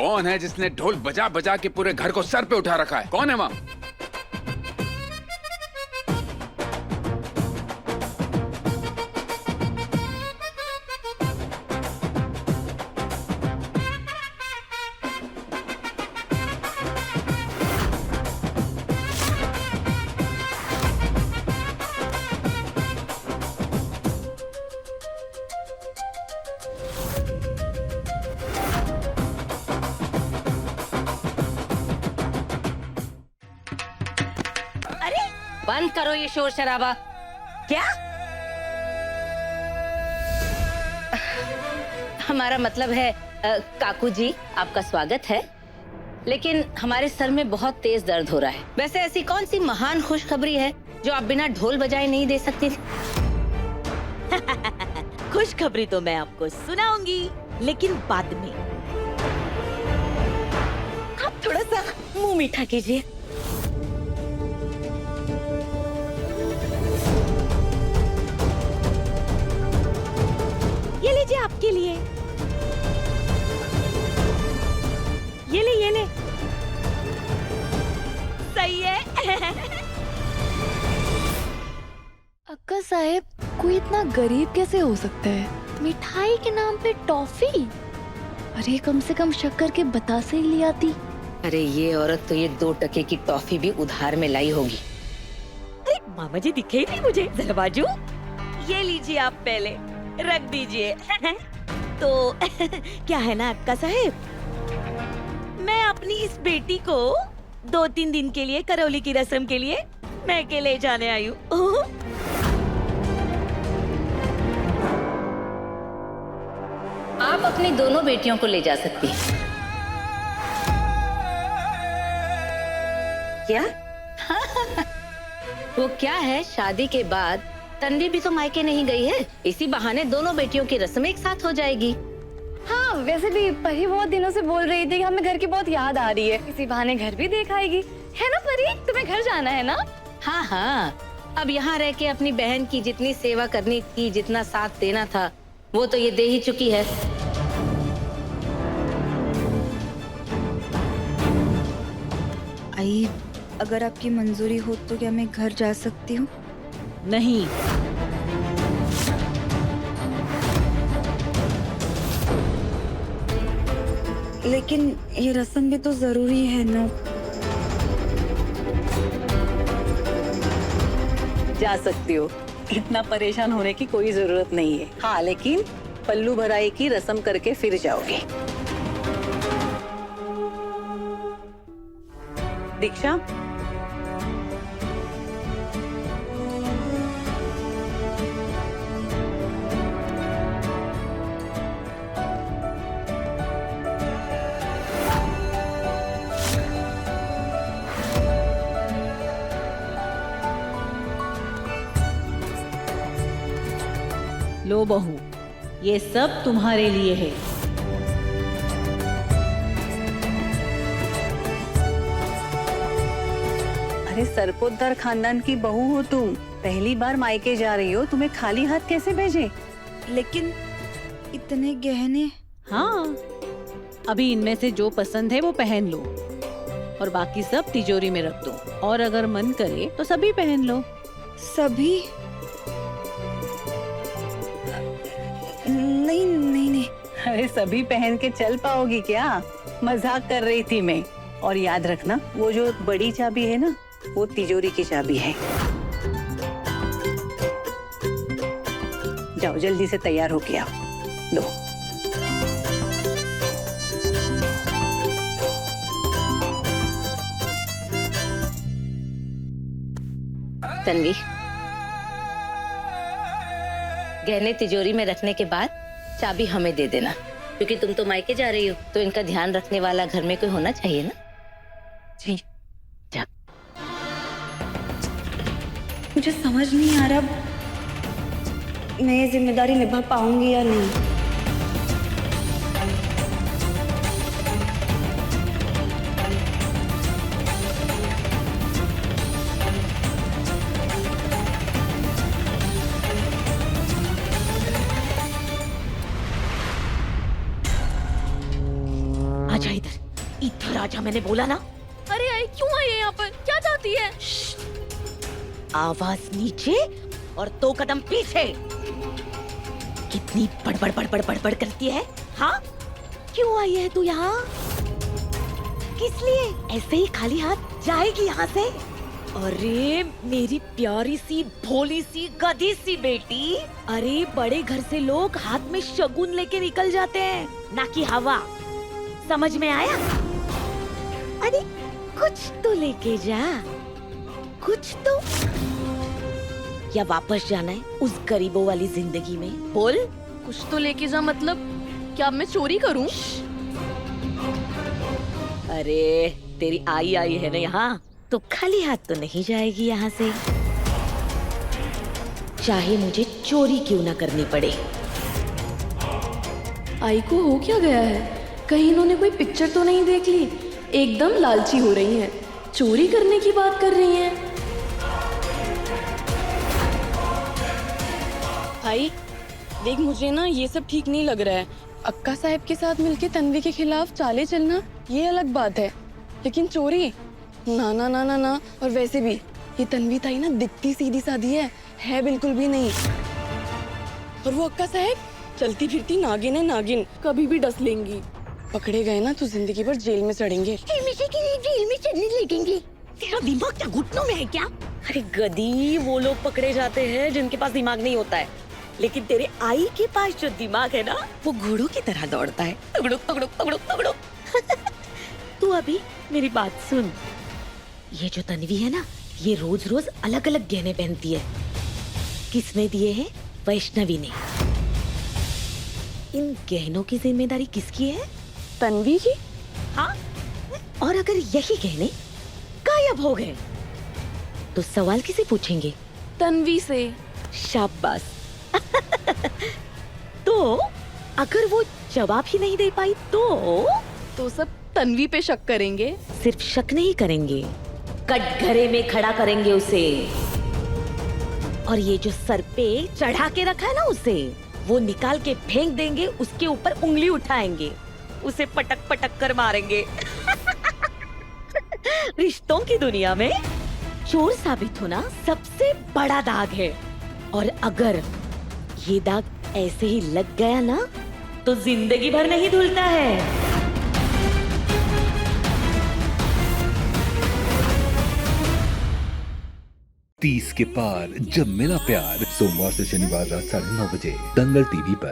कौन है जिसने ढोल बजा बजा के पूरे घर को सर पे उठा रखा है? कौन है माँ? बंद करो ये शोर शराबा। क्या? हमारा मतलब है काकू जी, आपका स्वागत है, लेकिन हमारे सर में बहुत तेज दर्द हो रहा है। वैसे ऐसी कौन सी महान खुशखबरी है जो आप बिना ढोल बजाए नहीं दे सकती थी? खुशखबरी तो मैं आपको सुनाऊंगी, लेकिन बाद में। आप थोड़ा सा मुंह मीठा कीजिए। ये लीजिए आपके लिए। ये ले। सही है। अक्का साहेब, कोई इतना गरीब कैसे हो सकता है? मिठाई के नाम पे टॉफी? अरे कम से कम शक्कर के बतासे ही ले आती। अरे ये औरत तो ये 2 टके की टॉफी भी उधार में लाई होगी। अरे मामा जी दिखे ही नहीं मुझे। जरा बाजू। ये लीजिए आप पहले रख दीजिए। तो क्या है ना अक्का साहेब, मैं अपनी इस बेटी को 2-3 दिन के लिए करौली की रस्म के लिए मैं के ले जाने आई हूँ। आप अपनी दोनों बेटियों को ले जा सकती हैं। क्या? वो क्या है, शादी के बाद तन्वी भी तो मायके नहीं गई है। इसी बहाने दोनों बेटियों की रस्म एक साथ हो जाएगी। हाँ, वैसे भी परी बहुत दिनों से बोल रही थी कि हमें घर की बहुत याद आ रही है। इसी बहाने घर भी देख आएगी, है ना परी? तुम्हें घर जाना है ना? हाँ हाँ, अब यहाँ रह के अपनी बहन की जितनी सेवा करनी थी, जितना साथ देना था, वो तो ये दे ही चुकी है। आई, अगर आपकी मंजूरी हो तो क्या मैं घर जा सकती हूँ? नहीं। लेकिन ये रस्म भी तो जरूरी है ना। जा सकती हो, इतना परेशान होने की कोई जरूरत नहीं है। हाँ, लेकिन पल्लू भराई की रस्म करके फिर जाओगे। दीक्षा, लो बहू, ये सब तुम्हारे लिए है। अरे सरपोतदार खानदान की बहू हो तुम, पहली बार मायके जा रही हो, तुम्हें खाली हाथ कैसे भेजे? लेकिन इतने गहने। हाँ, अभी इनमें से जो पसंद है वो पहन लो और बाकी सब तिजोरी में रख दो, और अगर मन करे तो सभी पहन लो। सभी? नहीं। अरे सभी पहन के चल पाओगी क्या? मजाक कर रही थी मैं। और याद रखना, वो जो बड़ी चाबी है ना, वो तिजोरी की चाबी है। जाओ जल्दी से तैयार होके आओ। लो। तन्वी, गहने तिजोरी में रखने के बाद चाबी हमें दे देना, क्योंकि तुम तो मायके जा रही हो, तो इनका ध्यान रखने वाला घर में कोई होना चाहिए ना। जी। जा। मुझे समझ नहीं आ रहा मैं ये जिम्मेदारी निभा पाऊंगी या नहीं। आजा इधर। राजा मैंने बोला ना। अरे आई क्यों आई है यहाँ पर? क्या चाहती है? आवाज नीचे और 2 कदम पीछे। कितनी बड़बड़ बड़बड़ बड़बड़ करती है, हाँ? क्यों आई है तू यहाँ? किस लिए? ऐसे ही खाली हाथ जाएगी यहाँ से? अरे मेरी प्यारी सी भोली सी गधी सी बेटी, अरे बड़े घर से लोग हाथ में शगुन लेके निकल जाते हैं, ना कि हवा। समझ में आया? अरे कुछ तो लेके जा, कुछ तो। या वापस जाना है उस गरीबों वाली जिंदगी में? बोल। कुछ तो लेके जा मतलब क्या मैं चोरी करूं? अरे तेरी आई है ना यहाँ, तो खाली हाथ तो नहीं जाएगी यहाँ से, चाहे मुझे चोरी क्यों ना करनी पड़े। आई को हो क्या गया है? कहीं इन्होंने कोई पिक्चर तो नहीं देख ली? एकदम लालची हो रही हैं, चोरी करने की बात कर रही हैं। भाई देख, मुझे ना ये सब ठीक नहीं लग रहा है। अक्का साहब के साथ मिलके तन्वी के खिलाफ चाले चलना ये अलग बात है, लेकिन चोरी ना ना ना ना ना। और वैसे भी ये तन्वी ताई ना दिखती सीधी सादी है बिल्कुल भी नहीं। और वो अक्का साहब चलती फिरती नागिन है, नागिन, कभी भी डस लेंगी। पकड़े गए ना तो जिंदगी भर जेल में सड़ेंगे। जेल में चढ़ने लगेंगे? तेरा दिमाग क्या घुटनों में है क्या? अरे गधी, वो लोग पकड़े जाते हैं जिनके पास दिमाग नहीं होता है, लेकिन तेरे आई के पास जो दिमाग है ना, वो घोड़ों की तरह दौड़ता है। तगड़ो तगड़ो तगड़ो तगड़ो। तू अभी मेरी बात सुन। ये जो तन्वी है ना, ये रोज रोज अलग अलग गहने पहनती है। किसने दिए हैं? वैष्णवी ने। इन गहनों की जिम्मेदारी किसकी है? तन्वी की। हाँ, और अगर यही गहने गायब हो गए तो सवाल किसे पूछेंगे? तन्वी से। शाबाश। तो अगर वो जवाब ही नहीं दे पाई तो सब तन्वी पे शक करेंगे। सिर्फ शक नहीं करेंगे, कटघरे में खड़ा करेंगे उसे। और ये जो सर पे चढ़ा के रखा है ना उसे, वो निकाल के फेंक देंगे, उसके ऊपर उंगली उठाएंगे, उसे पटक पटक कर मारेंगे। रिश्तों की दुनिया में चोर साबित होना सबसे बड़ा दाग है, और अगर ये दाग ऐसे ही लग गया ना तो जिंदगी भर नहीं धुलता है। 30 के पार जब मिला प्यार, सोमवार से शनिवार रात 9:30 बजे दंगल टीवी पर।